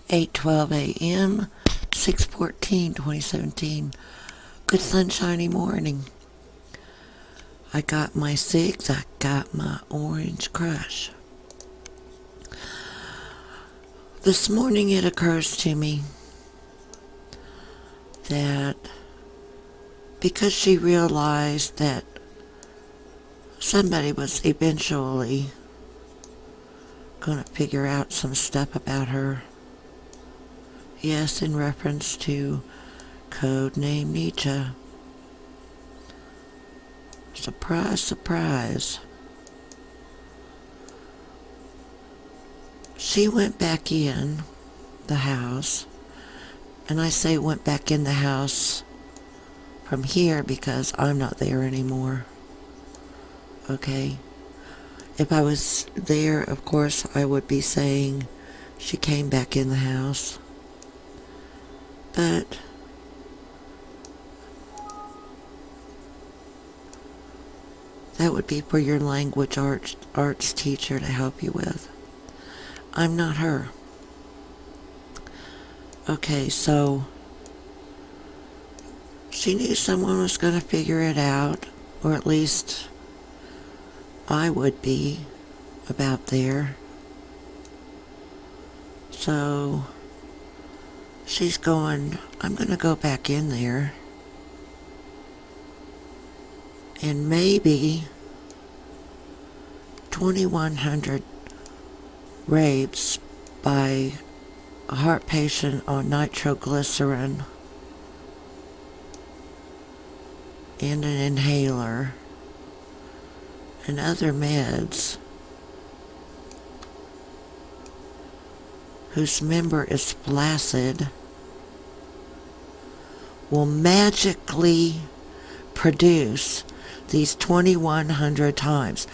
8:12 a.m., 6/14/2017. Good sunshiny morning. I got my cigs, I got my orange crush. This morning it occurs to me that because she realized that somebody was eventually going to figure out some stuff about her. Yes, in reference to Codename Nietzsche. Surprise, surprise. She went back in the house, and I say went back in the house from here because I'm not there anymore. Okay? If I was there, of course, I would be saying she came back in the house. But that would be for your language arts teacher to help you with. I'm not her. Okay, so she knew someone was going to figure it out, or at least I would be about there. So she's going, I'm going to go back in there and maybe 2,100 rapes by a heart patient on nitroglycerin and an inhaler and other meds whose member is flaccid will magically produce these 2,100 times.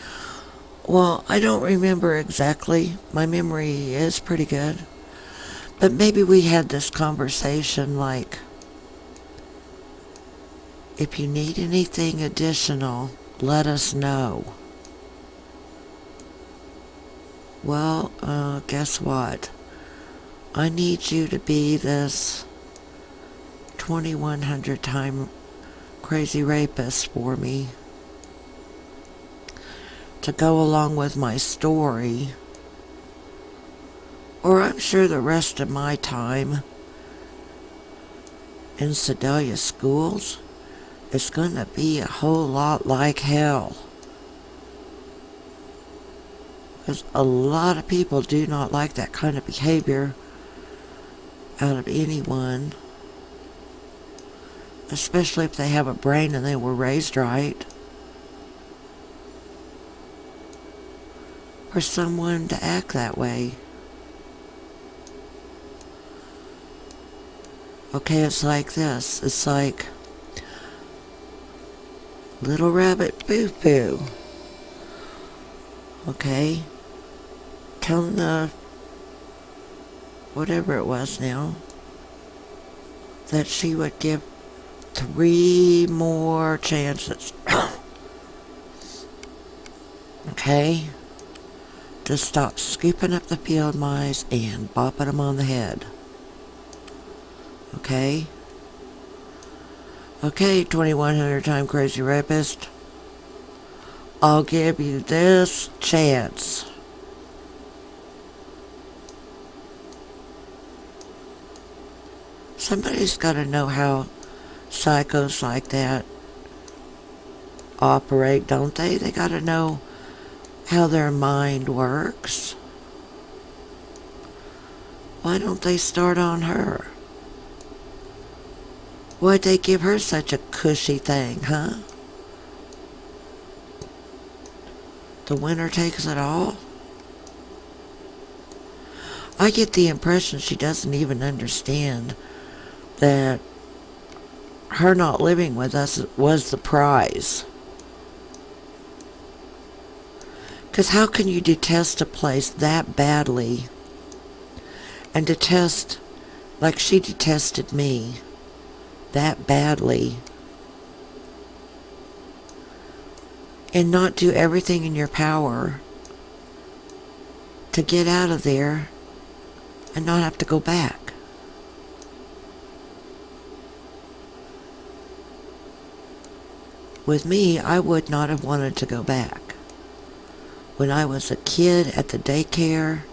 Well, I don't remember exactly. My memory is pretty good. But maybe we had this conversation like, if you need anything additional, let us know. Well, guess what? I need you to be this 2,100 time crazy rapist for me to go along with my story, or I'm sure the rest of my time in Sedalia schools is gonna be a whole lot like hell. Because a lot of people do not like that kind of behavior out of anyone, especially if they have a brain and they were raised right. For someone to act that way. Okay, it's like this. It's like Little Rabbit Boo-Boo. Okay? Telling the whatever it was now that she would give 3 more chances. Okay? To stop scooping up the field mice and bopping them on the head. Okay? Okay, 2,100 time crazy rapist. I'll give you this chance. Somebody's got to know how psychos like that operate, don't they? They got to know how their mind works. Why don't they start on her? Why'd they give her such a cushy thing, huh? The winner takes it all? I get the impression she doesn't even understand that her not living with us was the prize. Because how can you detest a place that badly and detest, like she detested me, that badly, and not do everything in your power to get out of there and not have to go back. With me, I would not have wanted to go back. When I was a kid at the daycares,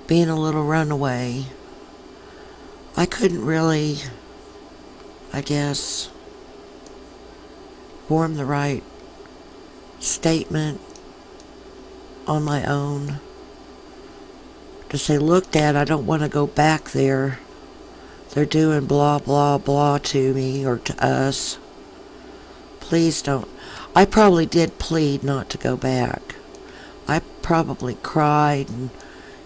being a little runaway, I couldn't really, I guess, form the right statement on my own to say, look, Dad, I don't want to go back there. They're doing blah, blah, blah to me or to us. Please don't. I probably did plead not to go back. I probably cried, and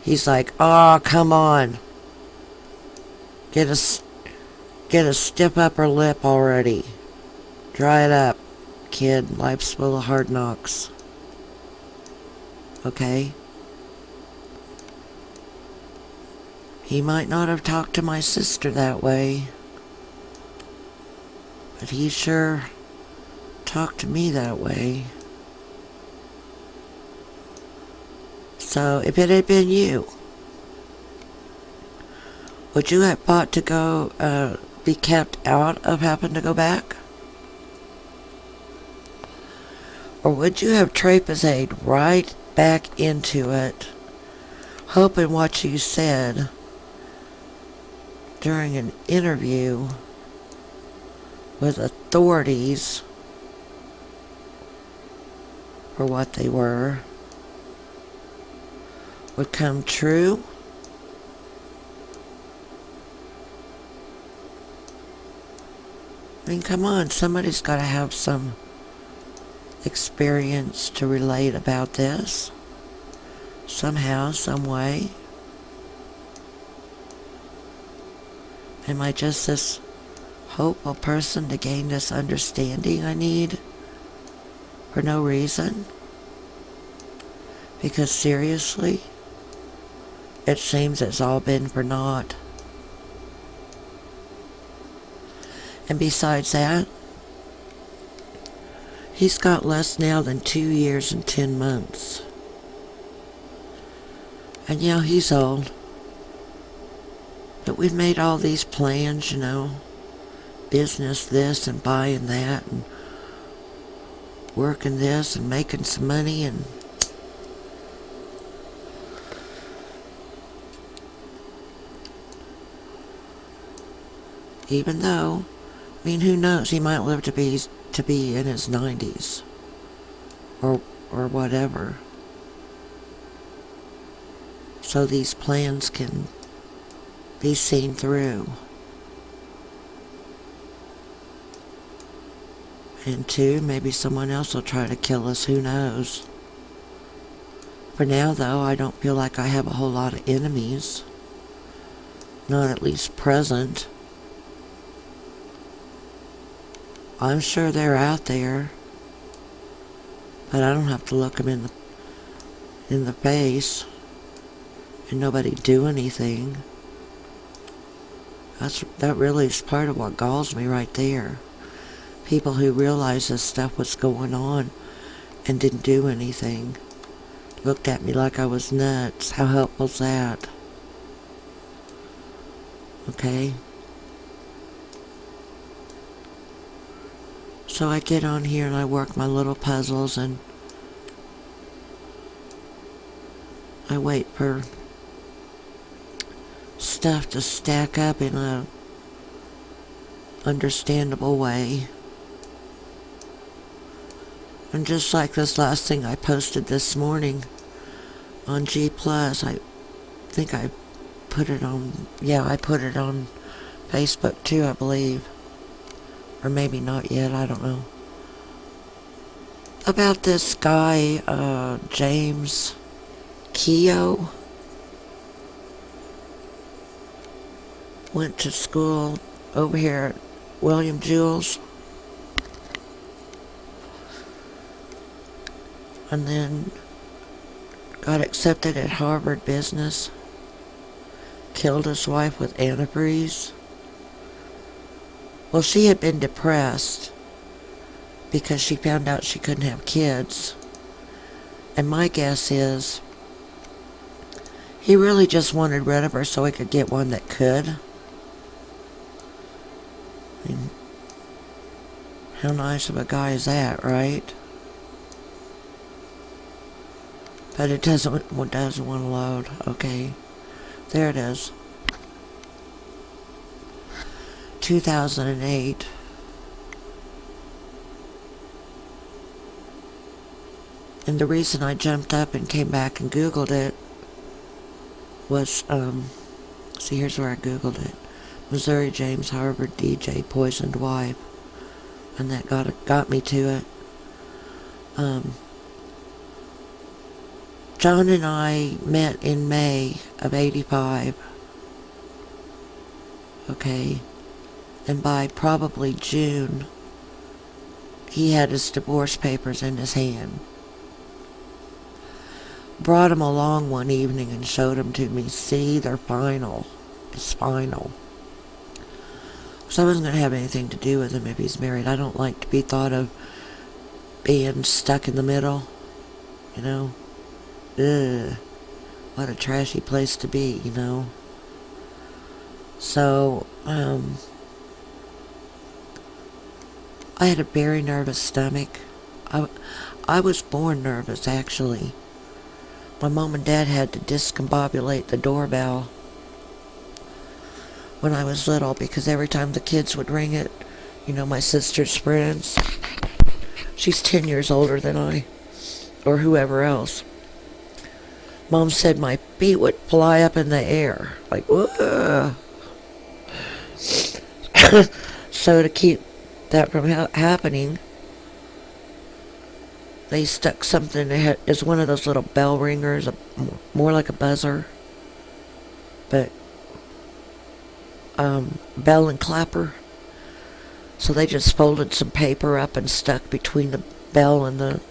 he's like, oh, come on. Get a stiff upper lip already. Dry it up, kid. Life's full of hard knocks. Okay? He might not have talked to my sister that way, but he sure talked to me that way. So, if it had been you, would you have fought to go, be kept out of having to go back? Or would you have trapezied right back into it, hoping what you said during an interview with authorities for what they were would come true? I mean, come on, somebody's got to have some experience to relate about this. Somehow, some way. Am I just this hopeful person to gain this understanding I need for no reason? Because seriously, it seems it's all been for naught. And besides that, he's got less now than 2 years and 10 months. And yeah, he's old. But we've made all these plans, business this and buying that and working this and making some money, and even though, I mean, who knows, he might live to be in his 90s or whatever. So these plans can be seen through. And two, maybe someone else will try to kill us, who knows. For now, though, I don't feel like I have a whole lot of enemies. Not at least present. I'm sure they're out there, but I don't have to look them in the face and nobody do anything. That really is part of what galls me right there. People who realize this stuff was going on and didn't do anything. Looked at me like I was nuts. How helpful's that? Okay? So I get on here and I work my little puzzles and I wait for stuff to stack up in a understandable way. And just like this last thing I posted this morning on G+, I think I put it on, I put it on Facebook too, I believe. Or maybe not yet, I don't know. About this guy, James Keogh. Went to school over here at William Jules. And then got accepted at Harvard Business. Killed his wife with antifreeze. Well, she had been depressed because she found out she couldn't have kids. And my guess is he really just wanted rid of her so he could get one that could. I mean, how nice of a guy is that, right? But it doesn't want to load. Okay. There it is. 2008. And the reason I jumped up and came back and Googled it was, see, here's where I Googled it. Missouri James Harvard DJ poisoned wife. And that got me to it. John and I met in May of 85. Okay. And by probably June, he had his divorce papers in his hand. Brought him along one evening and showed them to me. See, they're final. It's final. So I wasn't going to have anything to do with him if he's married. I don't like to be thought of being stuck in the middle. You know? Ugh. What a trashy place to be, you know? So, I had a very nervous stomach. I was born nervous, actually. My mom and dad had to discombobulate the doorbell when I was little because every time the kids would ring it, you know, my sister's friends, she's 10 years older than I, or whoever else. Mom said my feet would fly up in the air, like, whoa. So to keep that from happening, they stuck something in it. It's one of those little bell ringers, more like a buzzer, but bell and clapper. So they just folded some paper up and stuck between the bell and the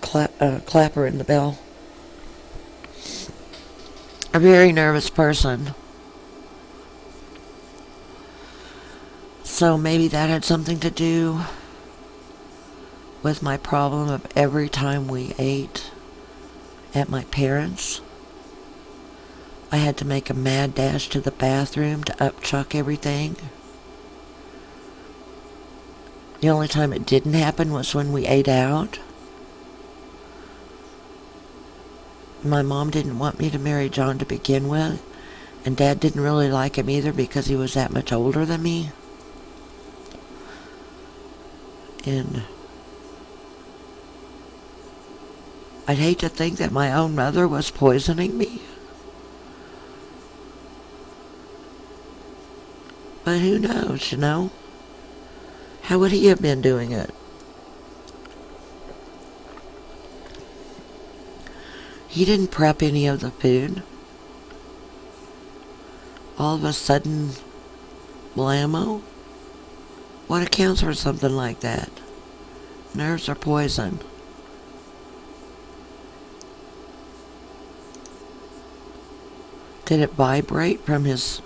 clapper and the bell. A very nervous person. So maybe that had something to do with my problem of every time we ate at my parents', I had to make a mad dash to the bathroom to upchuck everything. The only time it didn't happen was when we ate out. My mom didn't want me to marry John to begin with, and Dad didn't really like him either because he was that much older than me. And I'd hate to think that my own mother was poisoning me. But who knows, you know? How would he have been doing it? He didn't prep any of the food. All of a sudden, blammo? What accounts for something like that? Nerves are poison. Did it vibrate from his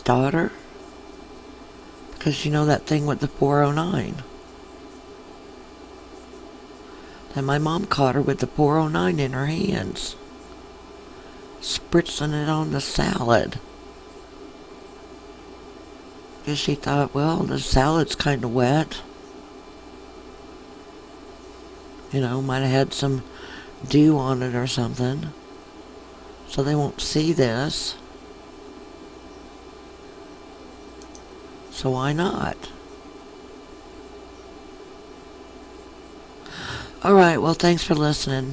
daughter? Because you know that thing with the 409. And my mom caught her with the 409 in her hands, spritzing it on the salad. Because she thought, well, the salad's kind of wet. You know, might have had some dew on it or something. So they won't see this. So why not? Alright, well, thanks for listening.